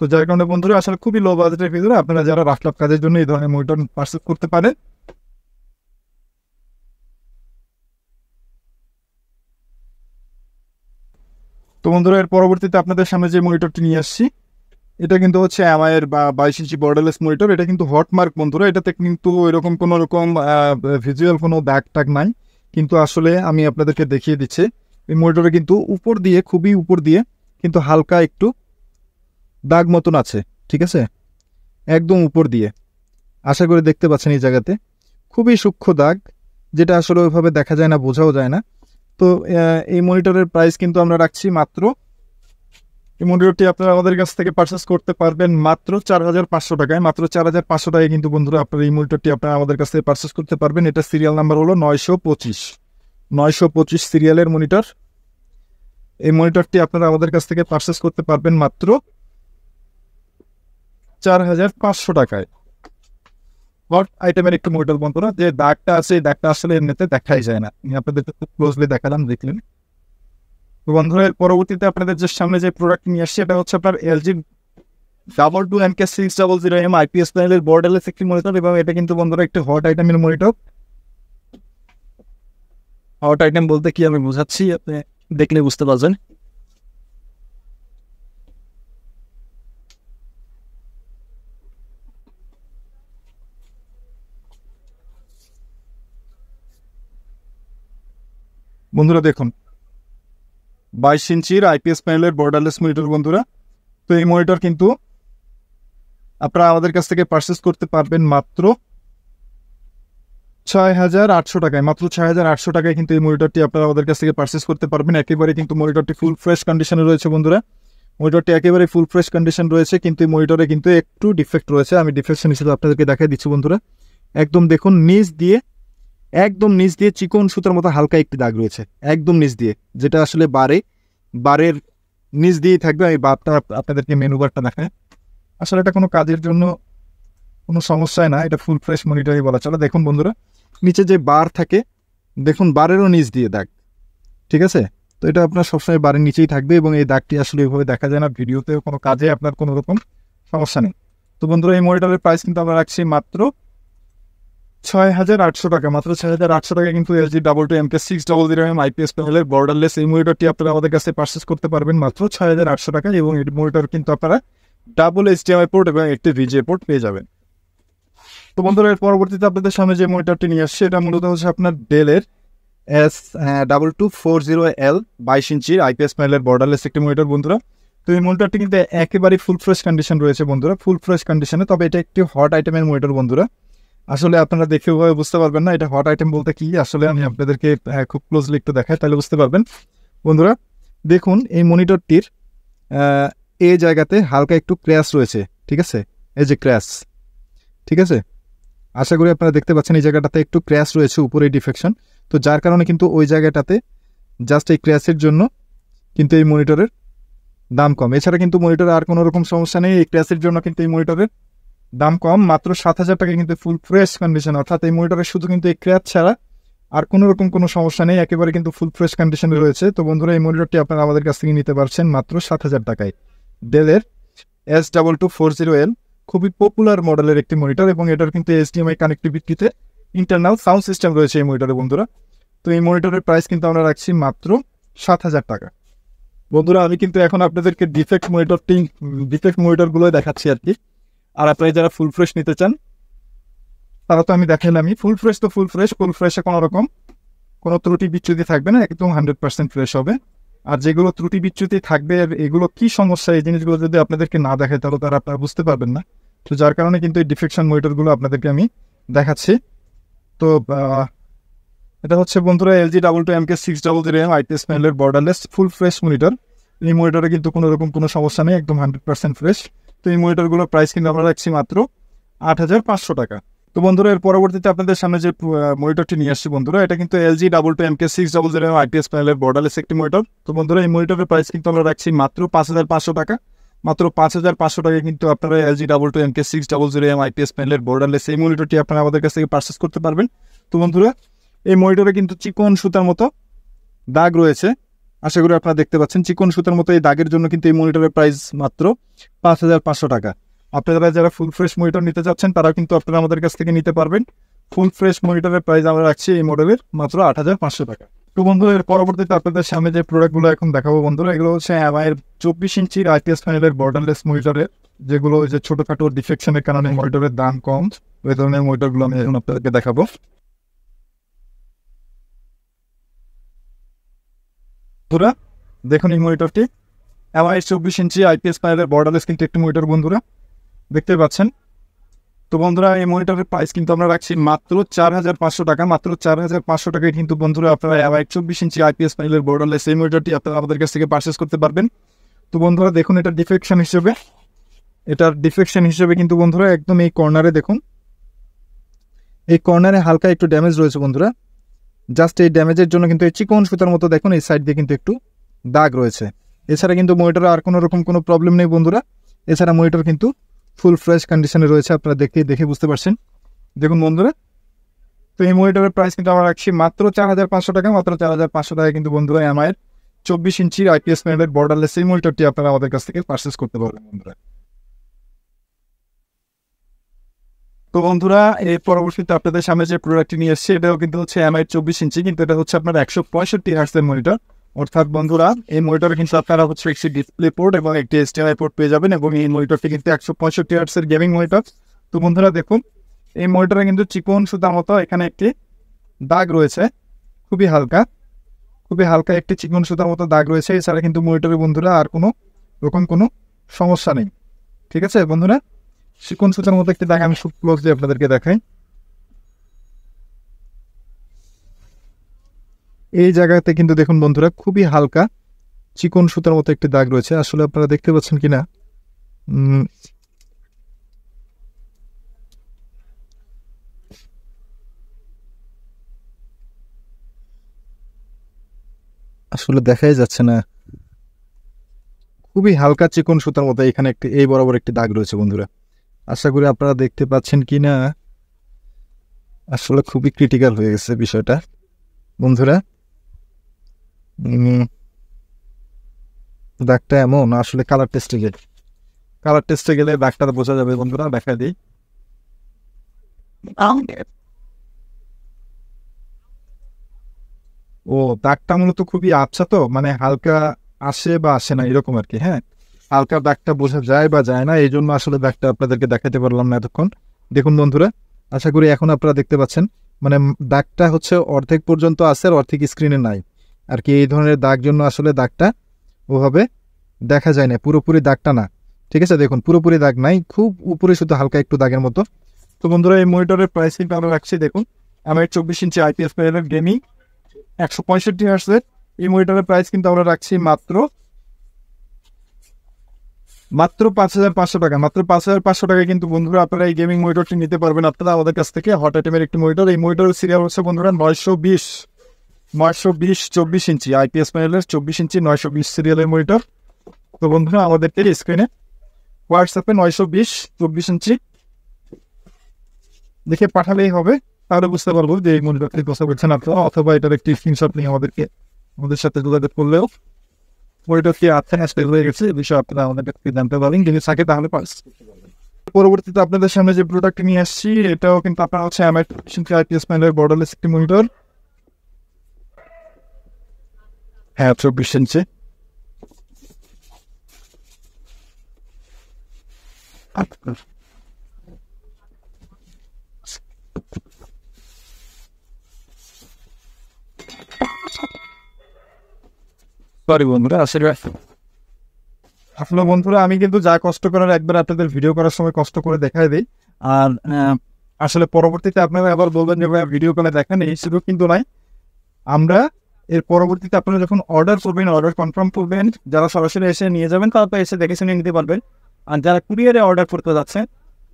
তো যার কারণে বন্ধুরা, আসলে খুবই লো বাজেটের ভিতরে আপনারা যারা রাফটাপ কাজের জন্য এই ধরনের মনিটর পারচেজ করতে পারেন। তো বন্ধুরা, এর পরবর্তীতে আপনাদের সামনে যে মনিটরটি নিয়ে আসছি, এটা কিন্তু হচ্ছে এমআইয়ের 22 ইঞ্চি বর্ডারলেস মনিটর। এটা কিন্তু হটমার্ক বন্ধুরা, এটাতে কিন্তু এরকম কোনো রকম ভিজুয়াল কোনো দাগ টাগ নাই। কিন্তু আসলে আমি আপনাদেরকে দেখিয়ে দিচ্ছি, এই মনিটরে কিন্তু উপর দিয়ে, খুবই উপর দিয়ে কিন্তু হালকা একটু দাগ মতন আছে, ঠিক আছে? একদম উপর দিয়ে, আশা করি দেখতে পাচ্ছেন এই জায়গাতে খুবই সূক্ষ্ম দাগ, যেটা আসলে ওইভাবে দেখা যায় না, বোঝাও যায় না। তো এই মনিটরের প্রাইস কিন্তু আমরা রাখছি মাত্র, এই মনিটরটি আপনারা আমাদের কাছ থেকে পারচেস করতে পারবেন মাত্র 4,500 টাকায়। মাত্র 4,500 টাকায় কিন্তু বন্ধুরা আপনারা এই মনিটরটি আপনারা আমাদের কাছ থেকে পারচেস করতে পারবেন। এটা সিরিয়াল নাম্বার হলো 925 সিরিয়ালের মনিটর। এই মনিটরটি আপনারা আমাদের কাছ থেকে পারচেস করতে পারবেন মাত্র 4,500 টাকায়। হট আইটেমের একটু মনিটর বন্ধুরা, যে দাগটা আছে এই দাগটা আসলে এমনিতে দেখাই যায় না, আমি আপনাদেরকে খুব ক্লোজলি দেখালাম, দেখলেন। তো বন্ধুরা, পরবর্তীতে আপনাদের যে সামনে যে প্রোডাক্ট নিয়ে আসছে, এটা হচ্ছে আপনার LG 22MK600M IPS প্যানেলের বর্ডারলেস একটি মনিটর। এবং এটা কিন্তু বন্ধুরা একটি হট আইটেমের মনিটর। হট আইটেম বলতে কি আমি বোঝাচ্ছি, আপনি দেখলে বুঝতে পারবেন। বন্ধুরা দেখুন, 22 ইঞ্চির IPS প্যানেলের বর্ডারলেস মনিটর বন্ধুরা। তো এই মনিটর কিন্তু আপনারা আমাদের কাছ থেকে পারচেস করতে পারবেন মাত্র 6,800 টাকায়। মাত্র 6,800 টাকায় কিন্তু এই মনিটরটি আপনারা আমাদের কাছ থেকে পারচেস করতে পারবেন। একেবারে কিন্তু মনিটরটি ফুল ফ্রেশ কন্ডিশনে রয়েছে বন্ধুরা। মনিটরটি একেবারে ফুল ফ্রেশ কন্ডিশন রয়েছে, কিন্তু এই মনিটরে কিন্তু একটু ডিফেক্ট রয়েছে। আমি ডিফেকশন হিসেবে আপনাদেরকে দেখাই দিচ্ছি বন্ধুরা। একদম দেখুন, একদম নিচ দিয়ে চিকন সুতার মতো হালকা একটি দাগ রয়েছে, একদম নিচ দিয়ে, যেটা আসলে বাড়ে বারের নিচ দিয়েই থাকবে। আমি বারটা আপনাদেরকে মেনু বারটা দেখাই। আসলে এটা কোনো কাজের জন্য কোনো সমস্যাই না, এটা ফুল ফ্রেশ মনিটরই বলা চলে। দেখুন বন্ধুরা, নিচে যে বার থাকে দেখুন বারেরও নিচ দিয়ে দাগ, ঠিক আছে। তো এটা আপনার সবসময় বারের নিচেই থাকবে এবং এই দাগটি আসলে এভাবে দেখা যায় না ভিডিওতেও, কোনো কাজে আপনার কোনো রকম সমস্যা নেই। তো বন্ধুরা এই মনিটরের প্রাইস কিন্তু আমরা রাখছি মাত্র 6,800 টাকা, মাত্র 6,800 টাকা কিন্তু LG MK600M IPS প্যানেলের বর্ডারলেস এই মনিটরটি আপনারা আমাদের কাছে পারচেস করতে পারবেন মাত্র 6,800 টাকা। এবং এই মনিটর কিন্তু আপনারা ডাবল HDMI পোর্ট এবং একটি VGA পোর্ট পেয়ে যাবেন। তো বন্ধুরা এর পরবর্তীতে আপনাদের সামনে যে মনিটরটি নিয়ে আসছে এটা মূলত হচ্ছে আপনার ডেলের S2240L 22 ইঞ্চির IPS প্যানেলের বর্ডারলেস একটি মনিটর বন্ধুরা। তো এই মনিটরটি কিন্তু একেবারে ফুল ফ্রেশ কন্ডিশন রয়েছে বন্ধুরা, ফুল ফ্রেশ কন্ডিশনে। তবে এটা একটি হট আইটেমের মনিটর বন্ধুরা, আসলে আপনারা দেখেও বুঝতে পারবেন না এটা হট আইটেম বলতে কি। আসলে আমি আপনাদেরকে খুব ক্লোজলি একটু দেখাই, তাহলে বুঝতে পারবেন বন্ধুরা। দেখুন এই মনিটরটির এই জায়গাতে হালকা একটু ক্র্যাশ রয়েছে, ঠিক আছে, এই যে ক্র্যাশ, ঠিক আছে। আশা করি আপনারা দেখতে পাচ্ছেন এই জায়গাটাতে একটু ক্র্যাশ রয়েছে উপরে ডিফেকশন। তো যার কারণে কিন্তু ওই জায়গাটাতে জাস্ট এই ক্র্যাশের জন্য কিন্তু এই মনিটরের দাম কম। এছাড়া কিন্তু মনিটরে আর কোনো রকম সমস্যা নেই, এই ক্র্যাশের জন্য কিন্তু এই মনিটরের দাম কম, মাত্র 7,000 টাকা কিন্তু ফুল ফ্রেশ কন্ডিশন। অর্থাৎ এই মনিটরের শুধু কিন্তু এই ক্র্যাশ ছাড়া আর কোনো রকম কোনো সমস্যা নেই, একেবারে কিন্তু ফুল ফ্রেশ কন্ডিশনে রয়েছে। তো বন্ধুরা এই মনিটরটি আপনারা আমাদের কাছ থেকে নিতে পারছেন মাত্র 7,000 টাকায়। ডেলের S2240L খুবই পপুলার মডেলের একটি মনিটর এবং এটার কিন্তু HDMI কানেক্টিভিটিতে ইন্টারনাল সাউন্ড সিস্টেম রয়েছে এই মনিটরে বন্ধুরা। তো এই মনিটরের প্রাইস কিন্তু আমরা রাখছি মাত্র 7,000 টাকা। বন্ধুরা আমি কিন্তু এখন আপনাদেরকে ডিফেক্ট মনিটরগুলো দেখাচ্ছি আর কি। আর আপনারা যারা ফুল ফ্রেশ নিতে চান তারা তো আমি দেখালামই, ফুল ফ্রেশে কোনো রকম কোনো ত্রুটি বিচ্যুতি থাকবে না, একদম 100% ফ্রেশ হবে। আর যেগুলো ত্রুটি বিচ্যুতি থাকবে এগুলো কি সমস্যা, এই জিনিসগুলো যদি আপনাদেরকে না দেখায় তাহলে তারা আপনারা বুঝতে পারবেন না। তো যার কারণে কিন্তু এই ডিফেকশন মনিটরগুলো আপনাদেরকে আমি দেখাচ্ছি। তো এটা হচ্ছে বন্ধুরা LG MK600M IPS প্যানেলের বর্ডারলেস ফুল ফ্রেশ মনিটর। এই মনিটরে কিন্তু কোনো রকম কোনো সমস্যা নেই, একদম 100% ফ্রেশ। তো এই মনিটরগুলোর প্রাইস কিন্তু আমরা রাখছি মাত্র 8,500 টাকা। তো বন্ধুরা এর পরবর্তীতে আপনাদের সামনে যে মনিটরটি নিয়ে আসছি বন্ধুরা, এটা কিন্তু LG MK600M IPS প্যানেলের বর্ডারলেস একটি মনিটর। তো বন্ধুরা এই মনিটরের প্রাইস কিন্তু আমরা রাখছি মাত্র 5,500 টাকা, মাত্র 5,500 টাকায় কিন্তু আপনারা LG MK600M IPS প্যানেলের বর্ডারলেস এই মনিটরটি আপনারা আমাদের কাছ থেকে পারচেস করতে পারবেন। তো বন্ধুরা এই মনিটরে কিন্তু চিকন সুতার মতো দাগ রয়েছে, আশা করি আপনারা দেখতে পাচ্ছেন চিকন সুতার মতো এই দাগের জন্য কিন্তু এই মনিটরের প্রাইস মাত্র 5,500 টাকা। আপনারা যারা ফুল ফ্রেশ মনিটর নিতে চাচ্ছেন তারা কিন্তু আপনারা আমাদের কাছ থেকে নিতে পারবেন। ফুল ফ্রেশ মনিটরের প্রাইস আমরা রাখছি এই মডেলের মাত্র 8,500 টাকা। তো বন্ধুরা এর পরবর্তীতে আপনাদের সামনে যে প্রোডাক্টগুলো এখন দেখাবো বন্ধুরা, এগুলো হচ্ছে আমার 24 ইঞ্চির IPS প্যানেলের বর্ডারলেস মনিটরের, যেগুলো যে ছোটখাটো ডিফেকশনের কারণে মনিটরের দাম কম, ওই ধরনের মনিটরগুলো আমি এখন আপনাদেরকে দেখাবো। বন্ধুরা দেখুন এই মনিটরটি আমার 24 ইঞ্চি IPS প্যানেলের বর্ডারলেস কিন্তু একটি মনিটর বন্ধুরা, দেখতে পাচ্ছেন। তো বন্ধুরা এই মনিটরের প্রাইস কিন্তু আমরা রাখছি মাত্র 4,500 টাকা, মাত্র 4,500 টাকায় কিন্তু বন্ধুরা আপনারা 24 ইঞ্চি IPS প্যানেলের বর্ডারলেস এই মনিটরটি আপনারা আমাদের কাছ থেকে পারচেস করতে পারবেন। তো বন্ধুরা দেখুন এটার ডিফেকশন হিসেবে কিন্তু বন্ধুরা একদম এই কর্নারে দেখুন, এই কর্নারে হালকা একটু ড্যামেজ রয়েছে বন্ধুরা। জাস্ট এই ড্যামেজের জন্য কিন্তু এই চিকন সুতার মতো দেখুন এই সাইড দিয়ে কিন্তু একটু দাগ রয়েছে। এছাড়া কিন্তু মনিটরে আর কোনো রকম কোনো প্রবলেম নেই বন্ধুরা। এছাড়া মনিটর কিন্তু ফুল ফ্রেশ কন্ডিশনে রয়েছে, আপনারা দেখে বুঝতে পারছেন। দেখুন বন্ধুরা তো এই মনিটরের প্রাইস কিন্তু আমরা রাখছি মাত্র 4,500 টাকা, মাত্র 4,500 টাকা কিন্তু বন্ধুরা আমার 24 ইঞ্চির IPS প্যানেলের বর্ডারলেস এই মনিটরটি আপনারা আমাদের কাছ থেকে পারচেস করতে পারবেন বন্ধুরা। তো বন্ধুরা এই পরবর্তীতে আপনাদের সামনে যে প্রোডাক্টটি নিয়ে এসছে এটাও কিন্তু হচ্ছে MI 24 ইঞ্চি, কিন্তু এটা হচ্ছে আপনার 165 হার্টজের মনিটর। অর্থাৎ বন্ধুরা এই মনিটরে কিন্তু আপনারা হচ্ছে একটি ডিসপ্লে পোর্ট এবং একটি HDMI পোর্ট পেয়ে যাবেন এবং এই মনিটরটি কিন্তু 165 হার্টজের গেমিং মনিটর। তো বন্ধুরা দেখুন এই মনিটরে কিন্তু চিকন সুতার মতো এখানে একটি দাগ রয়েছে, খুবই হালকা একটি চিকন সুতার মতো দাগ রয়েছে। এছাড়া কিন্তু মনিটরে বন্ধুরা আর কোনো রকম কোনো সমস্যা নেই, ঠিক আছে বন্ধুরা। চিকন সুতার মতো একটি দাগ আমি খুব ক্লোজলি আপনাদেরকে দেখাই। এই জায়গাতে কিন্তু দেখুন বন্ধুরা খুবই হালকা চিকন সুতার মতো একটি দাগ রয়েছে, আসলে আপনারা দেখতে পাচ্ছেন কিনা আসলে দেখাই যাচ্ছে না। খুবই হালকা চিকন সুতার মতো এখানে একটি এই বরাবর একটি দাগ রয়েছে বন্ধুরা। আশা করি আপনারা দেখতে পাচ্ছেন কি না। আসলে খুবই ক্রিটিক্যাল হয়ে গেছে বিষয়টা বন্ধুরা। দাগটা এমন, আসলে কালার টেস্টে গেলে দাগটা বোঝা যাবে বন্ধুরা। দেখা দিই। ও, দাগটা মূলত খুবই আচ্ছা, তো মানে হালকা আসে বা আসে না এরকম আর কি। হ্যাঁ, হালকা দাগটা বোঝা যায় বা যায় না, এই জন্য আসলে দাগটা আপনাদেরকে দেখাতে পারলাম না এতক্ষণ। দেখুন বন্ধুরা, আশা করি এখন আপনারা দেখতে পাচ্ছেন, মানে দাগটা হচ্ছে অর্ধেক পর্যন্ত আছে আর অর্ধেক স্ক্রিনে নাই আর কি। এই ধরনের দাগ জন্য আসলে দাগটা ওভাবে দেখা যায় না, পুরোপুরি দাগটা না। ঠিক আছে, দেখুন পুরোপুরি দাগ নাই, খুব উপরে শুধু হালকা একটু দাগের মতো। তো বন্ধুরা, এই মনিটরের প্রাইস কিন্তু আমরা রাখছি, দেখুন আমার 24 ইঞ্চি আইপিএস প্যানেলের গেমিং 165 হার্টজের এই মনিটরের প্রাইস কিন্তু আমরা রাখছি মাত্র 5,500 টাকা। মাত্র 5,500 টাকায় কিন্তু বন্ধুরা আপনারা এই গেমিং মনিটরটি নিতে পারবেন আপনারা আমাদের কাছ থেকে। হট আইটেমের একটি মনিটর। এই মনিটরের সিরিয়াল হচ্ছে বন্ধুরা 920 24 ইঞ্চি আইপিএস প্যানেলের 24 ইঞ্চি 920 সিরিয়ালের মনিটর। তো বন্ধুরা, আমাদেরকে স্ক্রিনে হোয়াটসঅ্যাপে 920 24 ইঞ্চি দেখে পাঠালেই হবে, তাহলে বুঝতে পারবো যে এই মনিটরটি কথা বলছেন আপনারা, অথবা এটার একটি স্ক্রিনশট নিয়ে আমাদের সাথে যোগাযোগ করলেও মনিটরটি আছে স্টেবল হয়ে গেছে এই বিষয়ে আপনারা আমাদের কাছে জানতে পারবেন। যদি থাকে তাহলে পরবর্তীতে আপনাদের সামনে যে প্রোডাক্ট নিয়ে আসছি, এটাও কিন্তু আপনারা হচ্ছে আমার আইপিএস প্যানেলের বর্ডারলেস একটি মনিটর। হ্যাঁ, 24 ইঞ্চি। সরি বন্ধুরা, আসলে বন্ধুরা আমি কিন্তু যা কষ্ট করার একবার আপনাদের ভিডিও করার সময় কষ্ট করে দেখাই দিই। আর আসলে পরবর্তীতে আপনারা আবার বলবেন যে ভাই ভিডিও কলে দেখেন, এই শুধু কিন্তু নয়, আমরা এর পরবর্তীতে আপনারা যখন অর্ডার করবেন, অর্ডার কনফার্ম করবেন, যারা সরাসরি এসে নিয়ে যাবেন তারা তো এসে দেখে শুনে নিতে পারবেন। আর যারা কুরিয়ারে অর্ডার করতে যাচ্ছেন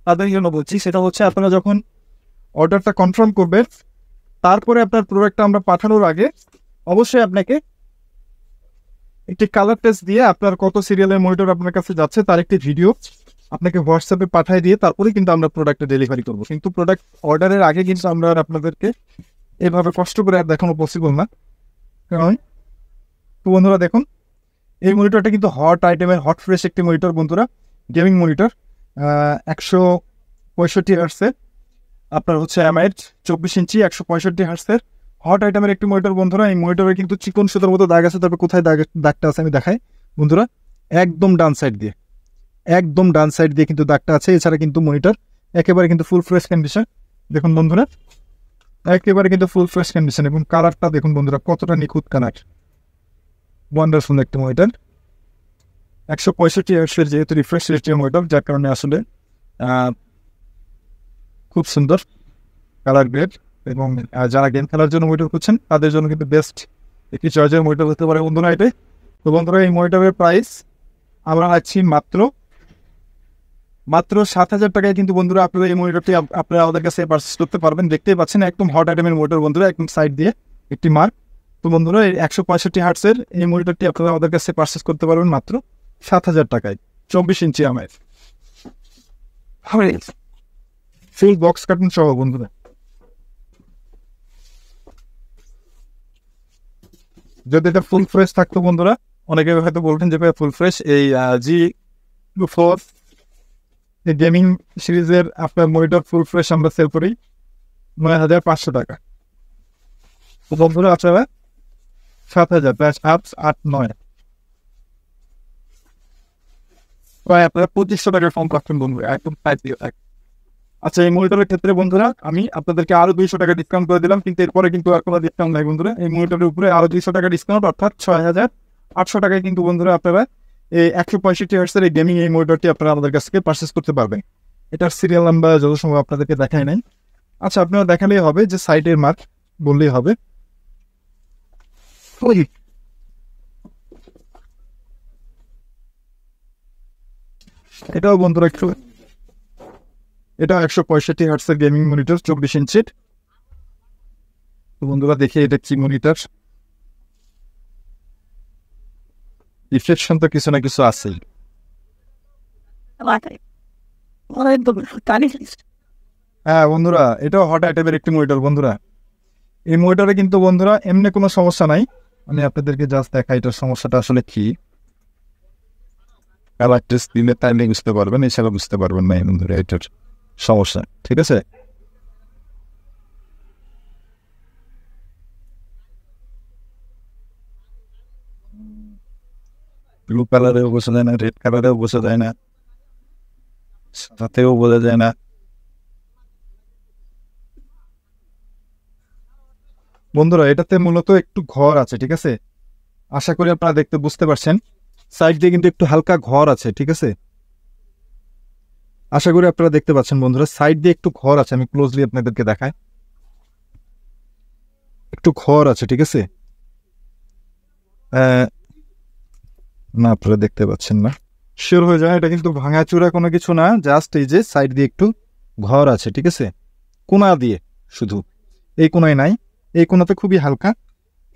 তাদের জন্য বলছি, সেটা হচ্ছে আপনারা যখন অর্ডারটা কনফার্ম করবেন, তারপরে আপনার প্রোডাক্টটা আমরা পাঠানোর আগে অবশ্যই আপনাকে একটি কালার টেস্ট দিয়ে আপনার কত সিরিয়ালের মনিটর আপনার কাছে যাচ্ছে তার একটি ভিডিও আপনাকে হোয়াটসঅ্যাপে পাঠিয়ে দিয়ে তারপরে কিন্তু আমরা প্রোডাক্টটা ডেলিভারি করবো। কিন্তু প্রোডাক্ট অর্ডারের আগে কিন্তু আমরা আর আপনাদেরকে এভাবে কষ্ট করে আর দেখানো পসিবল না। কারণ তো বন্ধুরা দেখুন, এই মনিটরটা কিন্তু হট আইটেমের হট ফ্রেশ একটি মনিটর বন্ধুরা, গেমিং মনিটর 165 হার্টসের আপনার হচ্ছে এমআইএইচ 24 ইঞ্চি 165 হার্টসের হট আইটেমের একটি মনিটর বন্ধুরা। এই মনিটরে কিন্তু চিকন সুতার মতো দাগ আছে, তবে কোথায় দাগটা আছে আমি দেখাই বন্ধুরা। একদম ডান সাইড দিয়ে কিন্তু দাগটা আছে। এছাড়া কিন্তু মনিটর একেবারে কিন্তু ফুল ফ্রেশ কন্ডিশন। দেখুন বন্ধুরা, একেবারে কিন্তু ফুল ফ্রেশ কন্ডিশন, এবং কালারটা দেখুন বন্ধুরা কতটা নিখুঁত কালার। ওয়ান্ডারফুল একটি মনিটর, 165 হার্টসের যেহেতু রিফ্রেশ রেটের মনিটর, যার কারণে আসলে খুব সুন্দর কালার গ্রেড। এবং যারা গেম খেলার জন্য মনিটর করছেন তাদের জন্য কিন্তু বেস্ট একটি চয়েসের মনিটর হতে পারে বন্ধুরা এটাই। তো বন্ধুরা, এই মনিটরের প্রাইস আমরা রাখছি মাত্র 7,000 টাকায় কিন্তু বন্ধুরা আপনারা এই মনিটরটি আপনারা আমাদের কাছে পারচেস করতে পারবেন। দেখতেই পাচ্ছেন একদম হট আইটেমের মনিটর বন্ধুরা, একদম সাইড দিয়ে একটি মার্ক। তো বন্ধুরা, এই 165 হার্টসের এই মনিটরটি আপনারা আমাদের কাছে পারচেস করতে পারবেন মাত্র 7,000 টাকায়, 24 ইঞ্চি আমার ফুল বক্স কার্টুন সহ বন্ধুরা। যদি এটা ফুল ফ্রেশ থাকতো বন্ধুরা, অনেকে হয়তো বলতেন যে ফুল ফ্রেশ এই G4 গেমিং সিরিজের আপনার মনিটর ফুল ফ্রেশ আমরা সেল করি 9,500 টাকা। তো বন্ধুরা আপনারা 7,000 8,9 প্রায় আপনারা 2,500 টাকার ফর্ম পাচ্ছেন বন্ধুরা, একদম প্রাইস দিয়ে থাকে। আচ্ছা, এই মনিটরের ক্ষেত্রে বন্ধুরা আমি আপনাদেরকে আরো 200 টাকা ডিসকাউন্ট করে দিলাম, কিন্তু এরপরে কিন্তু আর কোনো ডিসকাউন্ট নাই বন্ধুরা। এই মনিটরের উপরে আরো 200 টাকা ডিসকাউন্ট, অর্থাৎ 6,800 টাকায় কিন্তু বন্ধুরা আপনারা এই 165 হার্টসের এই গেমিং এই মনিটরটি আপনারা আমাদের কাছ থেকে পারচেস করতে পারবেন। এটার সিরিয়াল নাম্বার যত সময় আপনাদেরকে দেখাই নাই। আচ্ছা, আপনারা দেখালেই হবে যে সাইডের মার্ক বললেই হবে। এটাও বন্ধুরা এটা 165 হার্টসের গেমিং মনিটর 24 ইঞ্চির। তো বন্ধুরা দেখি এটা কি মনিটর। রিফ্লেকশন তো কিছু না কিছু আছেই। হ্যাঁ বন্ধুরা, এটাও হট আইটেমের একটি মনিটর বন্ধুরা। এই মনিটরে কিন্তু বন্ধুরা এমনি কোনো সমস্যা নাই, আমি আপনাদেরকে জাস্ট দেখাই এটার সমস্যাটা আসলে কি। কালার টেস্ট দিলে তাইলে বুঝতে পারবেন, এছাড়া বুঝতে পারবেন না বন্ধুরা এটার সমস্যা। ঠিক আছে, ব্লু কালারেও বোঝা যায় না, রেড কালারেও বোঝা যায় না, সাদাতেও বোঝা যায় না। বন্ধুরা এটাতে মূলত একটু ঘর আছে, ঠিক আছে, আশা করি আপনারা দেখতে বুঝতে পারছেন। সাইড দিয়ে কিন্তু একটু হালকা ঘর আছে, ঠিক আছে, আশা করি আপনারা দেখতে পাচ্ছেন বন্ধুরা, সাইড দিয়ে একটু ঘর আছে। আমি ক্লোজলি আপনাদেরকে দেখাই, একটু ঘর আছে, ঠিক আছে। না আপনারা দেখতে পাচ্ছেন না, শিওর হয়ে যায় এটা কিন্তু ভাঙাচোরা কোনো কিছু না, জাস্ট এই যে সাইড দিয়ে একটু ঘর আছে, ঠিক আছে, কোনা দিয়ে শুধু, এই কোনায় নাই, এই কোনাতে খুবই হালকা,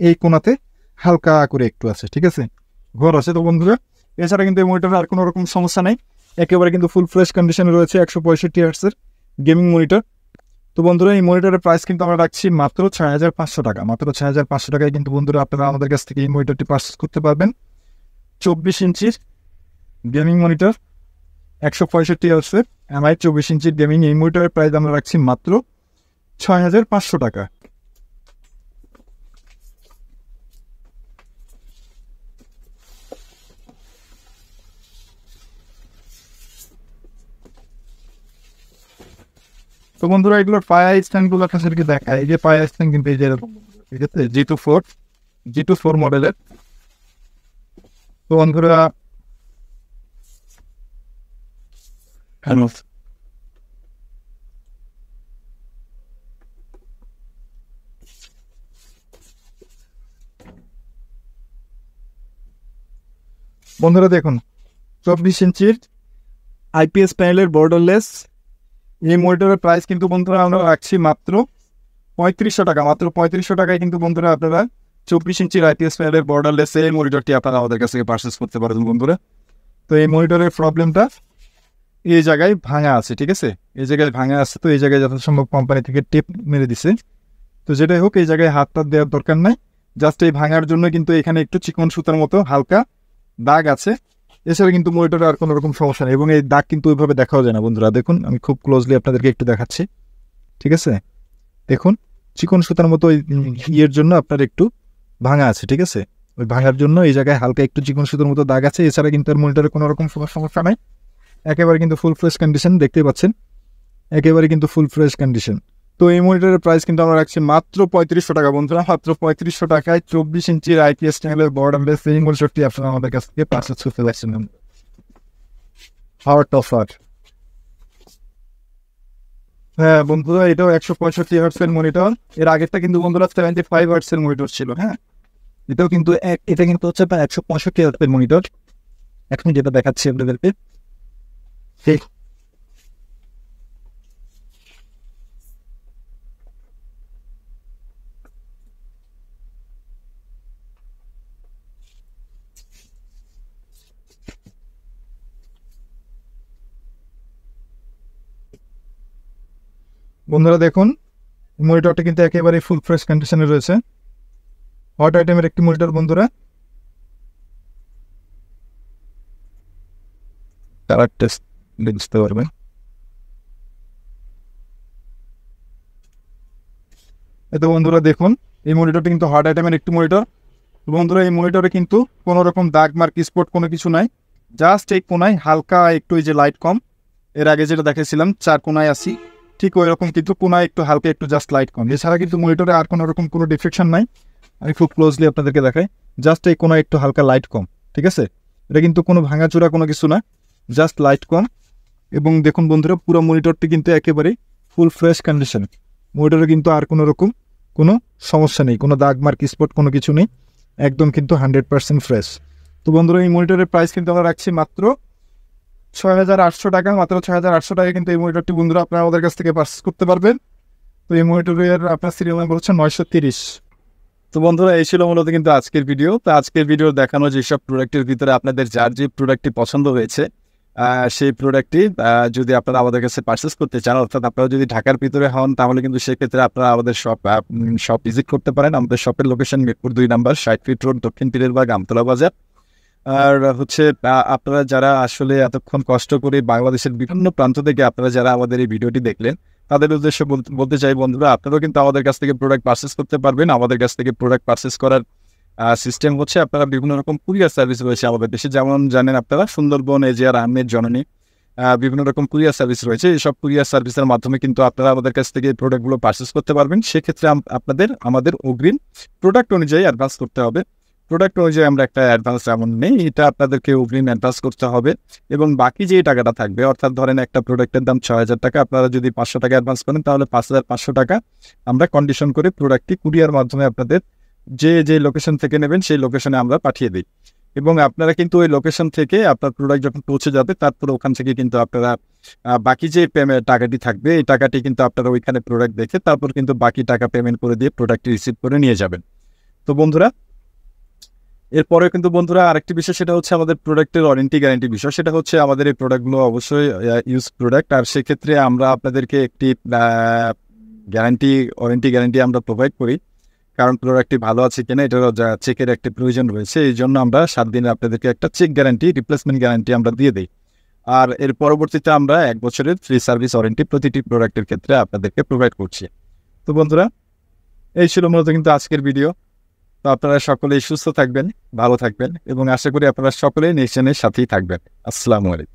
এই কোনাতে হালকা করে একটু আছে, ঠিক আছে, ঘর আছে। তো বন্ধুরা এছাড়া কিন্তু এই মনিটরে আর কোনো রকম সমস্যা নেই, একেবারে কিন্তু ফুল ফ্রেশ কন্ডিশনে রয়েছে 165 হার্টজের গেমিং মনিটর। তো বন্ধুরা এই মনিটরের প্রাইস কিন্তু আমরা রাখছি মাত্র 6,500 টাকা। মাত্র 6,500 টাকায় কিন্তু বন্ধুরা আপনারা আমাদের কাছ থেকে এই মনিটরটি পারচেস করতে পারবেন। 24 ইঞ্চির গেমিং মনিটর, 165 হার্টজের এমআই 24 ইঞ্চির গেমিং, এই মনিটরের প্রাইস আমরা রাখছি মাত্র 6,500 টাকা। তো বন্ধুরা এগুলোর পায়া স্ট্যান্ডগুলো আপনাদেরকে দেখায়। এই যে পায়া স্ট্যান্ড কিন্তু এই যে এরকম, ঠিক আছে, G24 মডেলের। তো বন্ধুরা বন্ধুরা দেখুন, 24 ইঞ্চির আইপিএস প্যানেলের বর্ডারলেস এই মনিটরের প্রাইস কিন্তু বন্ধুরা আমরা রাখছি মাত্র 3500 টাকা। মাত্র 3500 টাকায় কিন্তু বন্ধুরা আপনারা 24 ইঞ্চির আইপিএস প্যানেলের বর্ডারলেস এই মনিটরটি আপনারা আমাদের কাছ থেকে পারচেস করতে পারবেন বন্ধুরা। তো এই মনিটরের প্রবলেমটা এই জায়গায় ভাঙা আছে, ঠিক আছে, এই জায়গায় ভাঙা আছে। তো এই জায়গায় যথাসম্ভব কোম্পানি থেকে টেপ মেরে দিছে। তো যেটাই হোক, এই জায়গায় হাত টাত দেওয়ার দরকার নাই, জাস্ট এই ভাঙার জন্য কিন্তু এখানে একটু চিকন সুতার মতো হালকা দাগ আছে। এছাড়া কিন্তু মনিটরে আর কোনো রকম সমস্যা নেই, এবং এই দাগ কিন্তু ওইভাবে দেখাও যায় না বন্ধুরা। দেখুন আমি খুব ক্লোজলি আপনাদেরকে একটু দেখাচ্ছি, ঠিক আছে, দেখুন চিকন সুতার মতো ওই ইয়ের জন্য আপনার একটু ভাঙা আছে, ঠিক আছে, ওই ভাঙার জন্য এই জায়গায় হালকা একটু চিকন সুতার মতো দাগ আছে। এছাড়া কিন্তু আর মনিটরে কোনো রকম সমস্যা নাই, একেবারে কিন্তু ফুল ফ্রেশ কন্ডিশন, দেখতেই পাচ্ছেন, একেবারে কিন্তু ফুল ফ্রেশ কন্ডিশন। তো এই মনিটরের প্রাইস কিন্তু আমরা রাখছি মাত্র 3500 টাকা বন্ধুরা। মাত্র 3500 টাকায় 24 ইঞ্চির আইপিএস চ্যানেলের বর্ডারলেস এই মনিটরটি আপনারা আমাদের কাছ থেকে পারচেজ করতে পারছেন। হার্ট অফ হার্ট, হ্যাঁ বন্ধুরা এটাও 165 হার্টসের মনিটর। এর আগেরটা কিন্তু বন্ধুরা 75 হার্টসের মনিটর ছিল। হ্যাঁ, এটাও কিন্তু এটা কিন্তু হচ্ছে 165 হার্টসের মনিটর। এখন যেটা দেখাচ্ছি আপনাদেরকে, বন্ধুরা দেখুন মনিটরটা কিন্তু একেবারে ফুল ফ্রেশ কন্ডিশনে রয়েছে, হট আইটেমের একটি মনিটর বন্ধুরা। কালার টেস্ট বুঝতে পারবেন। এতো বন্ধুরা দেখুন এই মনিটরটা কিন্তু হট আইটেমের একটি মনিটর। বন্ধুরা এই মনিটরে কিন্তু কোনো রকম দাগ মার্ক স্পট কোনো কিছু নাই, জাস্ট এই কোনায় হালকা একটু এই যে লাইট কম, এর আগে যেটা দেখেছিলাম 4 কোনায় আসি ঠিক ওই রকম কিন্তু কোনায় একটু হালকা একটু জাস্ট লাইট কম। এছাড়া কিন্তু মনিটরে আর কোনো রকম কোনো ডিফেকশন নাই। আমি খুব ক্লোজলি আপনাদেরকে দেখাই, জাস্ট এই কোনায় একটু হালকা লাইট কম, ঠিক আছে, এটা কিন্তু কোনো ভাঙাচোরা কোনো কিছু না, জাস্ট লাইট কম। এবং দেখুন বন্ধুরা পুরো মনিটরটি কিন্তু একেবারে ফুল ফ্রেশ কন্ডিশন, মনিটরে কিন্তু আর কোনো রকম কোনো সমস্যা নেই, কোনো দাগ মার্ক স্পট কোনো কিছু নেই, একদম কিন্তু 100% ফ্রেশ। তো বন্ধুরা এই মনিটরের প্রাইস কিন্তু আমরা রাখছি মাত্র 6,800 টাকা। মাত্র 6,800 টাকা কিন্তু এই মনিটরটি বন্ধুরা আপনারা আমাদের কাছ থেকে পারচেস করতে পারবেন। তো এই মনিটরের আপনার সিরিয়াল নাম্বার হচ্ছে 930। তো তো বন্ধুরা এই ছিল মূলত কিন্তু আজকের ভিডিও। তো আজকের ভিডিও দেখানো যেসব প্রোডাক্টের ভিতরে আপনাদের যার যে প্রোডাক্টটি পছন্দ হয়েছে সেই প্রোডাক্টটি যদি আপনারা আমাদের কাছে পারচেস করতে চান, অর্থাৎ আপনারা যদি ঢাকার ভিতরে হন তাহলে কিন্তু সেক্ষেত্রে আপনারা আমাদের শপ ভিজিট করতে পারেন। আমাদের শপের লোকেশন মিরপুর 2 নম্বর 60 ফিট রোড, দক্ষিণ পীরেরবাগ, আমতলা বাজার। আর হচ্ছে আপনারা যারা আসলে এতক্ষণ কষ্ট করে বাংলাদেশের বিভিন্ন প্রান্ত থেকে আপনারা যারা আমাদের এই ভিডিওটি দেখলেন, তাদের উদ্দেশ্যে বলতে চাই বন্ধুরা, আপনারাও কিন্তু আমাদের কাছ থেকে প্রোডাক্ট পারচেস করতে পারবেন। আমাদের কাছ থেকে প্রোডাক্ট পারচেস করার সিস্টেম হচ্ছে আপনারা বিভিন্ন রকম কুরিয়ার সার্ভিস রয়েছে আমাদের দেশে। যেমন জানেন আপনারা সুন্দরবন, এজিআর, আহমেদ, জননী, বিভিন্ন রকম কুরিয়ার সার্ভিস রয়েছে। এইসব কুরিয়ার সার্ভিসের মাধ্যমে কিন্তু আপনারা আমাদের কাছ থেকে এই প্রোডাক্টগুলো পারচেস করতে পারবেন। সেক্ষেত্রে আমাদের অগ্রিম প্রোডাক্ট অনুযায়ী অ্যাডভান্স করতে হবে। প্রোডাক্ট অনুযায়ী আমরা একটা অ্যাডভান্স এমন নেই, এটা আপনাদেরকে অগ্রিম অ্যাডভান্স করতে হবে এবং বাকি যে টাকাটা থাকবে, অর্থাৎ ধরেন একটা প্রোডাক্টের দাম 6,000 টাকা, আপনারা যদি 500 টাকা অ্যাডভান্স করেন তাহলে 5,500 টাকা আমরা কন্ডিশন করে প্রোডাক্টটি কুরিয়ার মাধ্যমে আপনাদের যে লোকেশন থেকে নেবেন সেই লোকেশনে আমরা পাঠিয়ে দিই। এবং আপনারা কিন্তু ওই লোকেশন থেকে আপনার প্রোডাক্ট যখন পৌঁছে যাবে তারপরে ওখান থেকে কিন্তু আপনারা বাকি যে পেমেন্ট টাকাটি থাকবে এই টাকাটি কিন্তু আপনারা ওইখানে প্রোডাক্ট দেখে তারপর কিন্তু বাকি টাকা পেমেন্ট করে দিয়ে প্রোডাক্টটি রিসিভ করে নিয়ে যাবেন। তো বন্ধুরা এরপরে কিন্তু বন্ধুরা আরেকটি বিষয়, সেটা হচ্ছে আমাদের প্রোডাক্টের ওয়ারেন্টি গ্যারান্টি বিষয়। সেটা হচ্ছে আমাদের এই প্রোডাক্টগুলো অবশ্যই ইউজ প্রোডাক্ট, আর সেক্ষেত্রে আমরা আপনাদেরকে একটি ওয়ারেন্টি গ্যারান্টি আমরা প্রোভাইড করি, কারণ প্রোডাক্টটি ভালো আছে কিনা এটার চেকের একটা প্রয়োজন রয়েছে। এই জন্য আমরা 7 দিনে আপনাদেরকে একটা চেক গ্যারান্টি, রিপ্লেসমেন্ট গ্যারান্টি আমরা দিয়ে দিই। আর এর পরবর্তীতে আমরা 1 বছরের ফ্রি সার্ভিস ওয়ারেন্টি প্রতিটি প্রোডাক্টের ক্ষেত্রে আপনাদেরকে প্রোভাইড করছি। তো বন্ধুরা এই ছিল মূলত কিন্তু আজকের ভিডিও। তো আপনারা সকলেই সুস্থ থাকবেন, ভালো থাকবেন এবং আশা করি আপনারা সকলেই নেক্সট জেনের সাথেই থাকবেন। আসসালামু আলাইকুম।